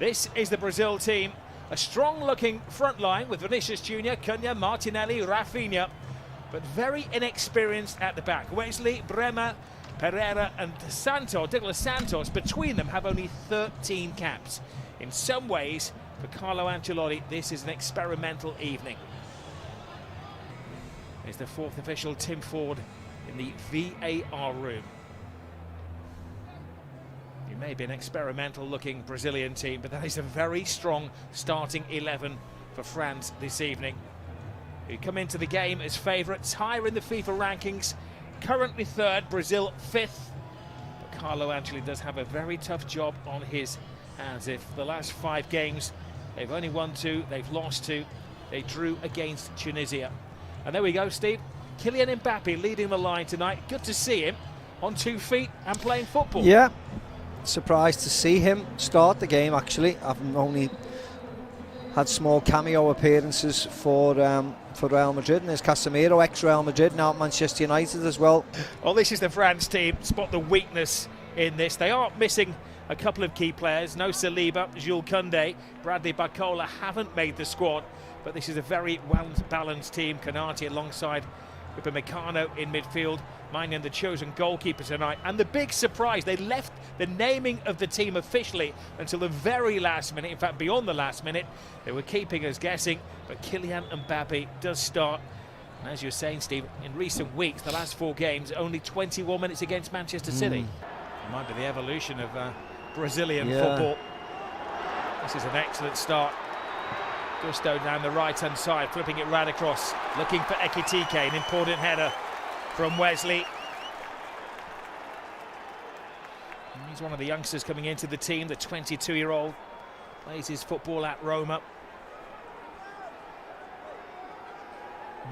This is the Brazil team. A strong-looking front line with Vinicius Junior, Cunha, Martinelli, Rafinha, but very inexperienced at the back. Wesley, Bremer, Pereira and Douglas Santos, between them, have only 13 caps. In some ways, for Carlo Ancelotti, this is an experimental evening. Here's the fourth official, Tim Ford, in the VAR room. It may be an experimental-looking Brazilian team, but that is a very strong starting 11 for France this evening, who come into the game as favourites, higher in the FIFA rankings, currently third, Brazil fifth. But Carlo Ancelotti does have a very tough job on his hands. If the last 5 games, they've only won 2, they've lost 2, they drew against Tunisia. And there we go, Steve. Kylian Mbappe leading the line tonight. Good to see him on 2 feet and playing football. Yeah, surprised to see him start the game, actually. I've only had small cameo appearances for Real Madrid, and there's Casemiro, ex-Real Madrid, now at Manchester United as well. Well, this is the France team. Spot the weakness in this. They are missing a couple of key players. No Saliba, Jules Koundé, Bradley Barcola haven't made the squad, but this is a very well-balanced team. Konate alongside Upamecano in midfield, Maignan the chosen goalkeeper tonight. And the big surprise, they left the naming of the team officially until the very last minute. In fact, beyond the last minute, they were keeping us guessing, but Kylian Mbappe does start. And as you were saying, Steve, in recent weeks, the last 4 games, only 21 minutes against Manchester City. It might be the evolution of Brazilian football. This is an excellent start. Gusto down the right-hand side, flipping it right across, looking for Ekitike, an important header from Wesley. And he's one of the youngsters coming into the team, the 22-year-old, plays his football at Roma.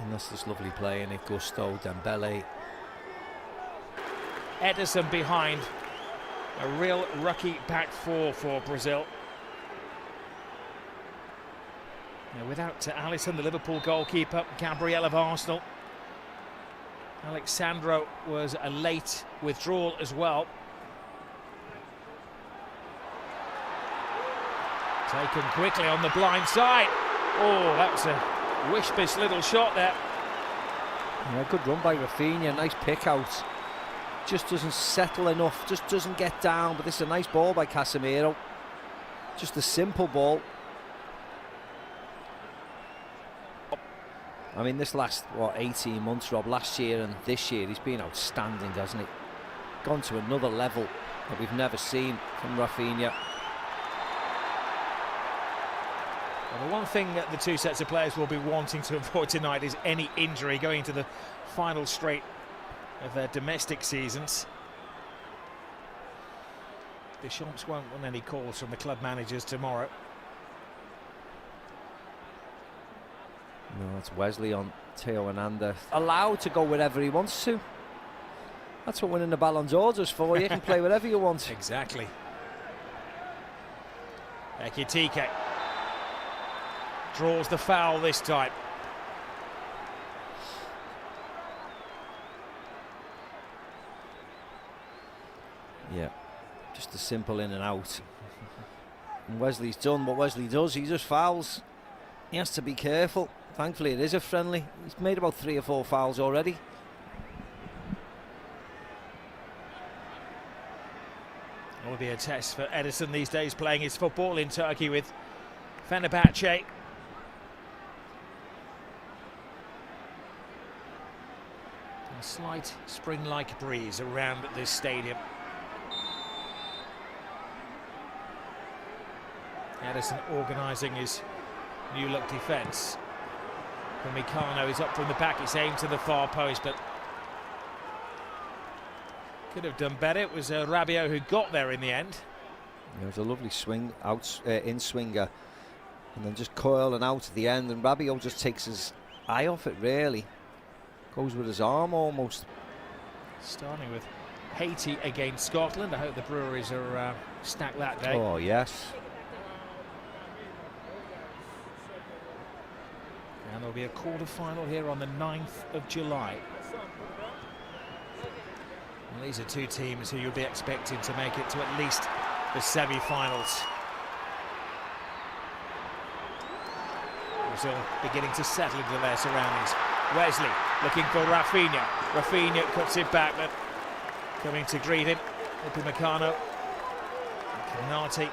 And that's this lovely play in it, Gusto, Dembele. Ederson behind, a real rookie back four for Brazil. Now, without Alisson, the Liverpool goalkeeper, Gabriel of Arsenal. Alexandro was a late withdrawal as well. Taken quickly on the blind side. Oh, that was a wish-miss little shot there. Yeah, good run by Rafinha, nice pick out. Just doesn't settle enough, just doesn't get down, but this is a nice ball by Casemiro. Just a simple ball. I mean, this last, 18 months, Rob, last year and this year, he's been outstanding, hasn't he? Gone to another level that we've never seen from Rafinha. Well, the one thing that the 2 sets of players will be wanting to avoid tonight is any injury going into the final straight of their domestic seasons. Deschamps won't want any calls from the club managers tomorrow. No, it's Wesley on Theo Hernandez. Allowed to go wherever he wants to. That's what winning the Ballon d'Or is for. You can play wherever you want. Exactly. Ekitike draws the foul this time. Yeah, just a simple in and out. And Wesley's done what Wesley does. He just fouls. He has to be careful. Thankfully, it is a friendly. He's made about 3 or 4 fouls already. It will be a test for Ederson these days, playing his football in Turkey with Fenerbahce. A slight spring-like breeze around this stadium. Ederson organising his new-look defence. Upamecano is up from the back, it's aimed to the far post, but could have done better. It was Rabiot who got there in the end. It was a lovely swing out, in swinger, and then just curling out at the end, and Rabiot just takes his eye off it, really. Goes with his arm almost. Starting with Haiti against Scotland. I hope the Breweries are stacked that day. Oh, yes. And there'll be a quarter-final here on the 9th of July. Well, these are 2 teams who you'll be expecting to make it to at least the semi-finals. Brazil beginning to settle into their surroundings. Wesley looking for Rafinha. Rafinha cuts it back, but coming to greet him, Upamecano. Konate.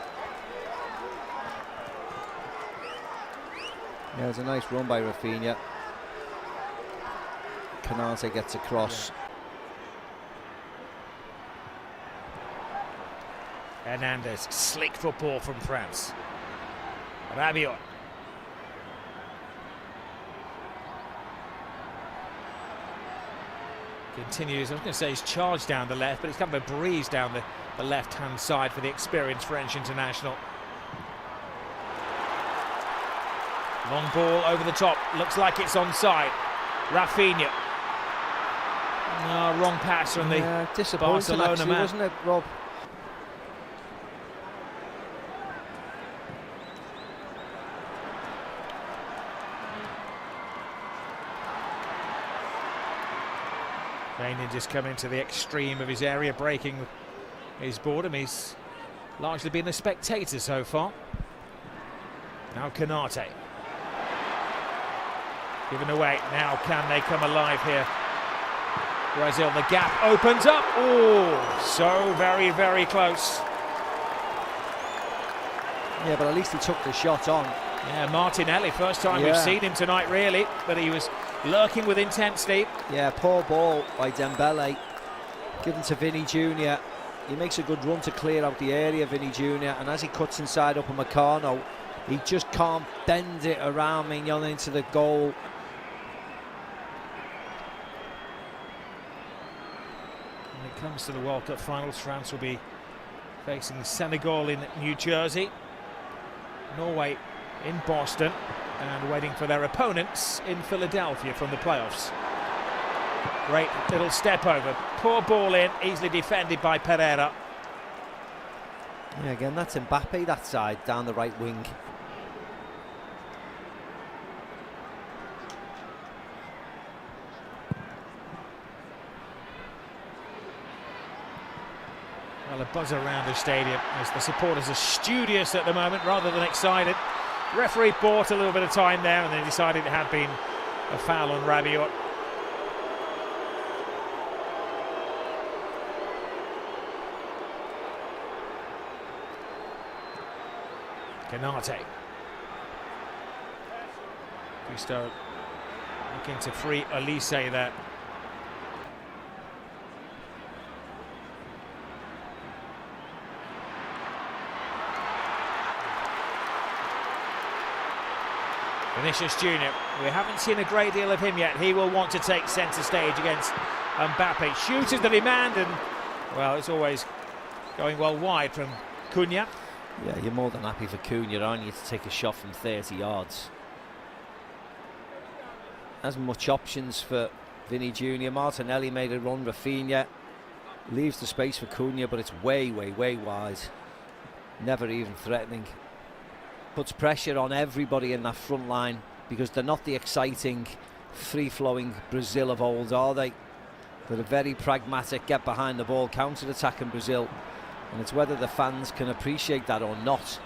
Yeah, it's a nice run by Rafinha. Konate gets across. Hernandez, slick football from France. Rabiot. Continues, I was going to say he's charged down the left, but it's kind of a breeze down the left-hand side for the experienced French international. Long ball over the top, looks like it's onside. Rafinha. No, wrong pass from the disappointing Barcelona actually, man. wasn't it, Rob? Rainier just coming to the extreme of his area, breaking his boredom. He's largely been a spectator so far. Now Konate. Given away. Now can they come alive here? Brazil, the gap opens up. Oh, so very, very close. Yeah, but at least he took the shot on. Yeah, Martinelli, first time we've seen him tonight really, but he was lurking with intensity. Yeah, poor ball by Dembele, given to Vinny Jr. He makes a good run to clear out the area, Vinny Jr. And as he cuts inside Upamecano, he just can't bend it around Mignon into the goal. When it comes to the World Cup finals, France will be facing Senegal in New Jersey, Norway in Boston, and waiting for their opponents in Philadelphia from the playoffs. Great little step over, poor ball in, easily defended by Pereira. Yeah, again, that's Mbappe that side, down the right wing. Well, a buzz around the stadium as the supporters are studious at the moment rather than excited. Referee bought a little bit of time there and then decided it had been a foul on Rabiot. Konate. Gusto looking to free Olise there. Vinicius Jr. We haven't seen a great deal of him yet. He will want to take centre stage against Mbappe. Shooters the demand, and well, it's always going well wide from Cunha. Yeah, you're more than happy for Cunha, aren't you, to take a shot from 30 yards. Hasn't much options for Vinny Jr. Martinelli made a run. Rafinha leaves the space for Cunha, but it's way, way, way wide. Never even threatening. Puts pressure on everybody in that front line because they're not the exciting, free-flowing Brazil of old, are they? They're a very pragmatic, get behind the ball, counter-attacking Brazil, and it's whether the fans can appreciate that or not.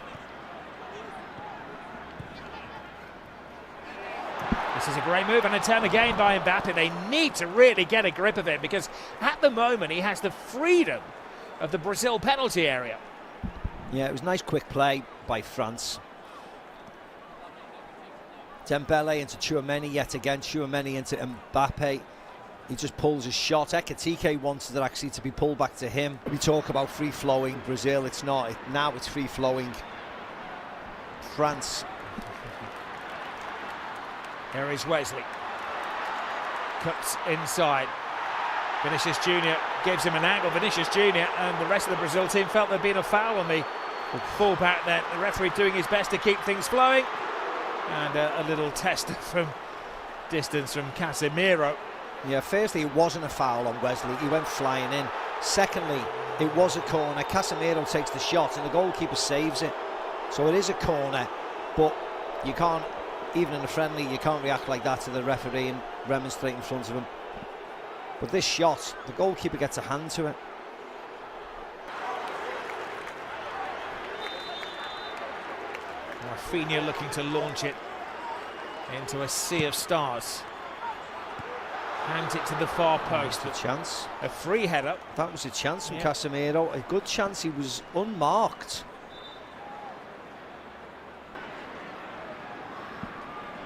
This is a great move and a turn again by Mbappe. They need to really get a grip of it because at the moment he has the freedom of the Brazil penalty area. Yeah, it was nice quick play by France. Dembele into Tchouaméni yet again. Tchouaméni into Mbappe. He just pulls his shot. Ekitike wanted it actually to be pulled back to him. We talk about free-flowing Brazil. It's not. Now it's free-flowing France. Here is Wesley. Cuts inside. Vinicius Jr. gives him an angle. Vinicius Jr. and the rest of the Brazil team felt there'd been a foul on the full-back there. The referee doing his best to keep things flowing. And a little test from distance from Casemiro. Yeah, firstly, it wasn't a foul on Wesley. He went flying in. Secondly, it was a corner. Casemiro takes the shot and the goalkeeper saves it. So it is a corner, but you can't, even in a friendly, you can't react like that to the referee and remonstrate in front of him. But this shot, the goalkeeper gets a hand to it. Rafinha looking to launch it into a sea of stars. Hands it to the far post. A chance. A free header. That was a chance from Yeah. Casemiro. A good chance. He was unmarked.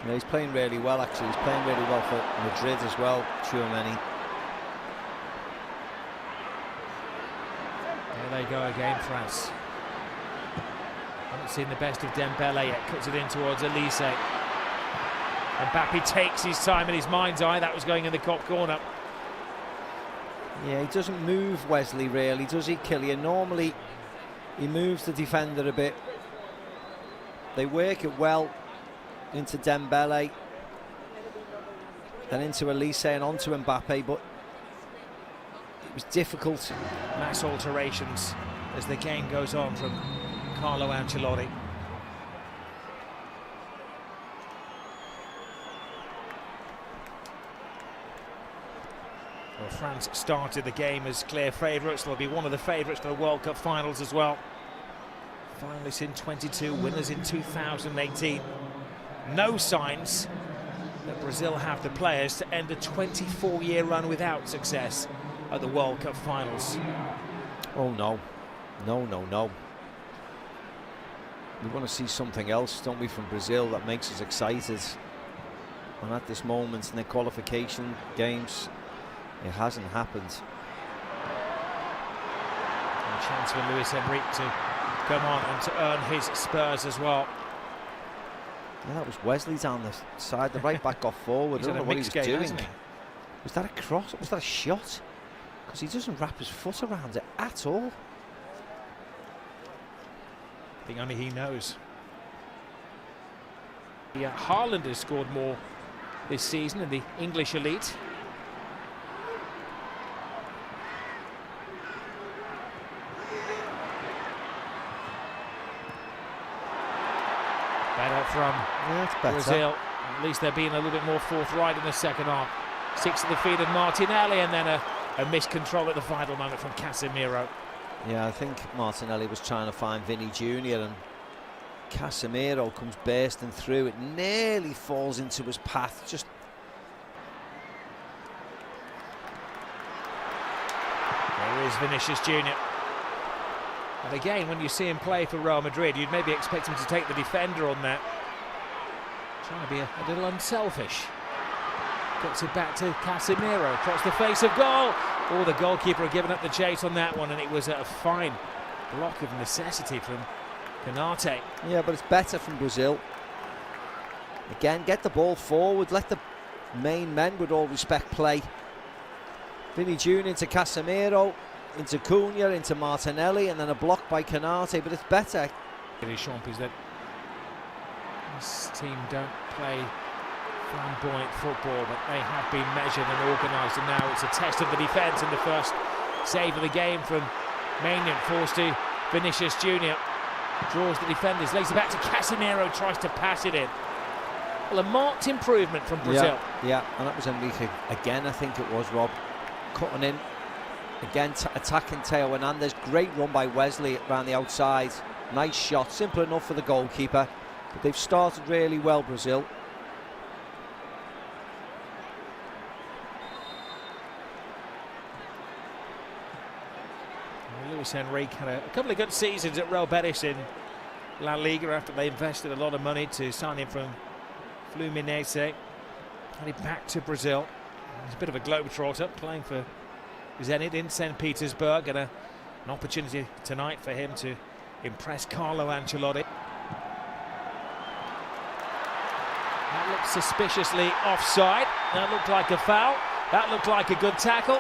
Yeah, he's playing really well, actually. He's playing really well for Madrid as well, Tchouaméni. There they go again, France. Haven't seen the best of Dembele yet. Cuts it in towards Elise. Mbappe takes his time in his mind's eye. That was going in the top corner. Yeah, he doesn't move Wesley really, does he, Kylian? Normally, he moves the defender a bit. They work it well into Dembele, then into Elise and onto Mbappe, but it was difficult. Mass alterations as the game goes on from Carlo Ancelotti. Well, France started the game as clear favourites. They'll be one of the favourites for the World Cup finals as well. Finalists in 22, winners in 2018. No signs that Brazil have the players to end a 24-year run without success at the World Cup finals. Oh no, no. We want to see something else, don't we, from Brazil that makes us excited. And at this moment in the qualification games, it hasn't happened. And a chance for Luis Enrique to come on and to earn his spurs as well. Yeah, that was Wesley down the side. The right back got forward. He's I don't had know a what he was mixed game, doing. hasn't he? Was that a cross? Was that a shot? Because he doesn't wrap his foot around it at all. I think only he knows. Yeah, Haaland has scored more this season in the English elite. Better from Yeah, it's better. Brazil. At least they're being a little bit more forthright in the second half. 6 at the feet of Martinelli, and then a missed control at the final moment from Casemiro. Yeah, I think Martinelli was trying to find Vinny Jr. and Casemiro comes bursting through. It nearly falls into his path. Just There is Vinicius Jr. And again, when you see him play for Real Madrid, you'd maybe expect him to take the defender on that. Trying to be a little unselfish. Gets it back to Casemiro, across the face of goal. Oh, the goalkeeper had given up the chase on that one, and it was a fine block of necessity from Canate. yeah, but it's better from Brazil. Again, get the ball forward. Let the main men, with all respect, play. Vinny Jr. into Casemiro, into Cunha, into Martinelli, and then a block by Canate. But it's better. It is Champis that this team don't play flamboyant football, but they have been measured and organised, and now it's a test of the defence. And the first save of the game from Maignan falls to Vinicius Jr. Draws the defenders, lays it back to Casemiro, tries to pass it in. Well, a marked improvement from Brazil. Yeah, and that was Enrique again, I think it was, Rob. Cutting in. Again, attacking Theo Hernandez. Great run by Wesley around the outside. Nice shot, simple enough for the goalkeeper. But they've started really well, Brazil. Luis Enrique had a couple of good seasons at Real Betis in La Liga after they invested a lot of money to sign him from Fluminense. And he back to Brazil. He's a bit of a globetrotter, playing for Zenit in St. Petersburg, and an opportunity tonight for him to impress Carlo Ancelotti. That looked suspiciously offside. That looked like a foul. That looked like a good tackle.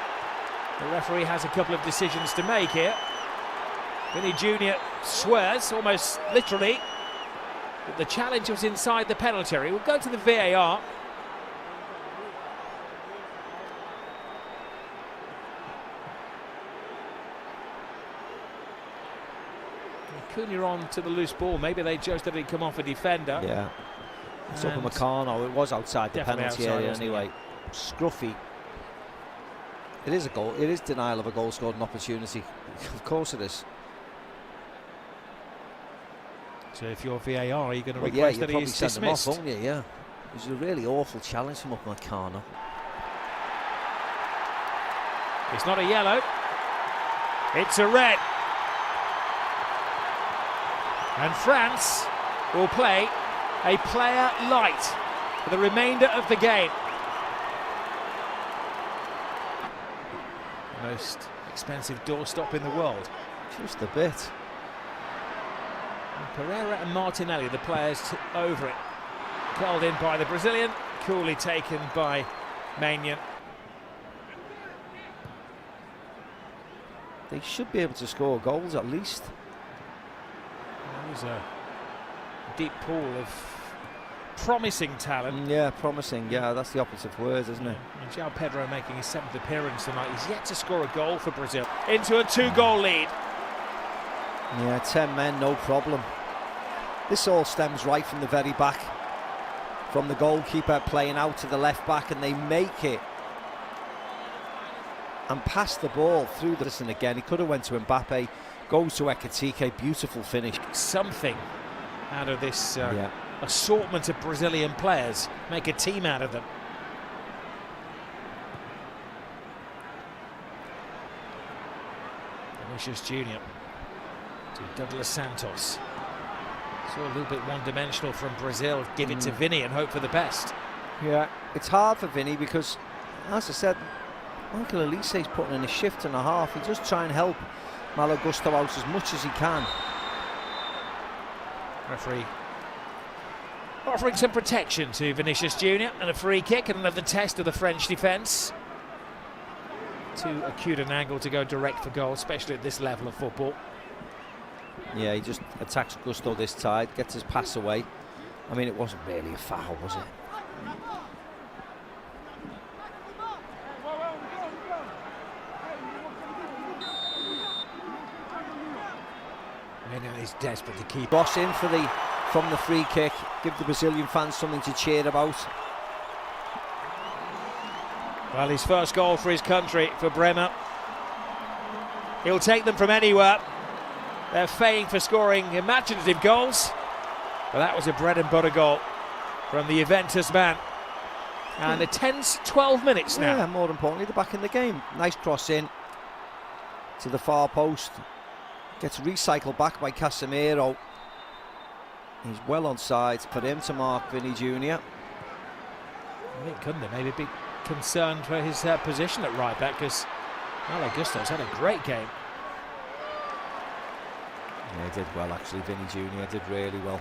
The referee has a couple of decisions to make here. Vinny Jr. swears, almost literally, that the challenge was inside the penalty area. We'll go to the VAR. Cunha on to the loose ball. Maybe they judged that he'd come off a defender. Yeah. It's up And in Meccano. It was outside the definitely penalty outside, area wasn't it? anyway. Scruffy. It is a goal. It is denial of a goal scored an opportunity. Of course it is. So if you're VAR, are you going to Well, yeah, request you that he probably is send them off, dismissed? won't you? Yeah. It was a really awful challenge from Upamecano. It's not a yellow, it's a red. And France will play a player light for the remainder of the game. The most expensive doorstop in the world. Just a bit. And Pereira and Martinelli, the players over it. Curled in by the Brazilian, coolly taken by Maignan. They should be able to score goals at least. There's a deep pool of promising talent. Yeah, promising. Yeah, that's the operative word, isn't it? And João Pedro making his 7th appearance tonight. He's yet to score a goal for Brazil. Into a 2-goal lead. Yeah, 10 men, no problem. This all stems right from the very back. From the goalkeeper playing out to the left back, and they make it. And pass the ball through this, and again, he could have went to Mbappe. Goes to Ekitike, beautiful finish. Something out of this assortment of Brazilian players. Make a team out of them. Vinicius Junior to Douglas Santos. So a little bit one-dimensional from Brazil. Give it to Vinny and hope for the best. Yeah, it's hard for Vinny because, as I said, Michael Olise's putting in a shift and a half. He just try and help Malo Gusto out as much as he can. Referee offering some protection to Vinicius Junior, and a free kick and another test of the French defence. Too acute an angle to go direct for goal, especially at this level of football. Yeah, he just attacks Gusto this side, gets his pass away. I mean, it wasn't really a foul, was it? He's desperate to keep. Boss in for from the free kick, give the Brazilian fans something to cheer about. Well, his first goal for his country, for Bremer. He'll take them from anywhere. They're famed for scoring imaginative goals, but that was a bread and butter goal from the Juventus man. And a tense 12 minutes now. Yeah, more importantly, they're back in the game. Nice cross in to the far post. Gets recycled back by Casemiro. He's well onside for him to mark Vinny Junior. I think Kunde maybe be concerned for his position at right back, because Malo Gusto's had a great game. Yeah, he did well actually. Vinny Junior did really well.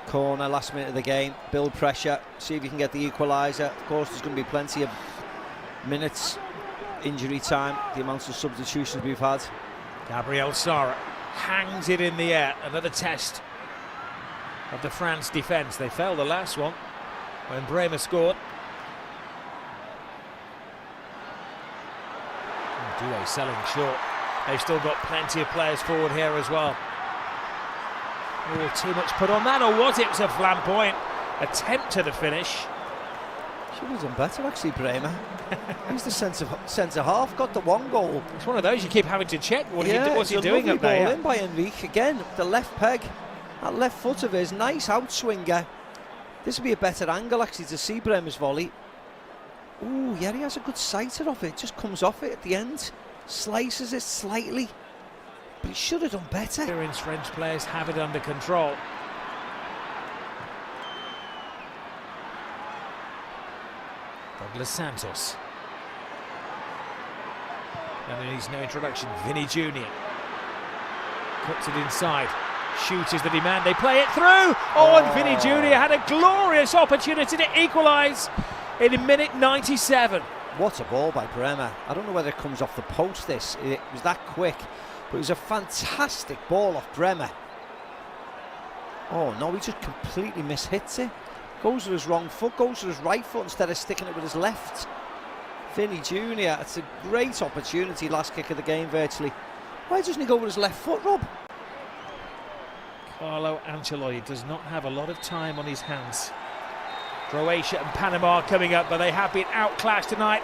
Corner, last minute of the game. Build pressure, see if you can get the equaliser. Of course, there's going to be plenty of minutes injury time, the amounts of substitutions we've had. Gabriel Sara hangs it in the air. Another test of the France defence. They failed the last one when Bremer scored. Doué selling short. They've still got plenty of players forward here as well. Oh, too much put on that, or was it? It was a flamboyant attempt to the finish. Should have done better actually, Bremer. He's the centre half, got the one goal. It's one of those you keep having to check. What's he doing up there? Ball in by Enrique again. The left peg, that left foot of his, nice outswinger. This would be a better angle actually to see Bremer's volley. Ooh, yeah, he has a good sighter of it. Just comes off it at the end, slices it slightly, but he should have done better. Experienced French players have it under control. Douglas Santos. And he needs no introduction. Vinny Junior cuts it inside. Shoot is the demand. They play it through. Oh, and Vinny Junior had a glorious opportunity to equalise in minute 97. What a ball by Bremer. I don't know whether it comes off the post this. It was that quick. But it was a fantastic ball off Bremer. Oh no, he just completely mishits it. Goes with his wrong foot, goes with his right foot instead of sticking it with his left. Vinny Junior, it's a great opportunity, last kick of the game virtually. Why doesn't he go with his left foot, Rob? Carlo Ancelotti does not have a lot of time on his hands. Croatia and Panama coming up, but they have been outclassed tonight.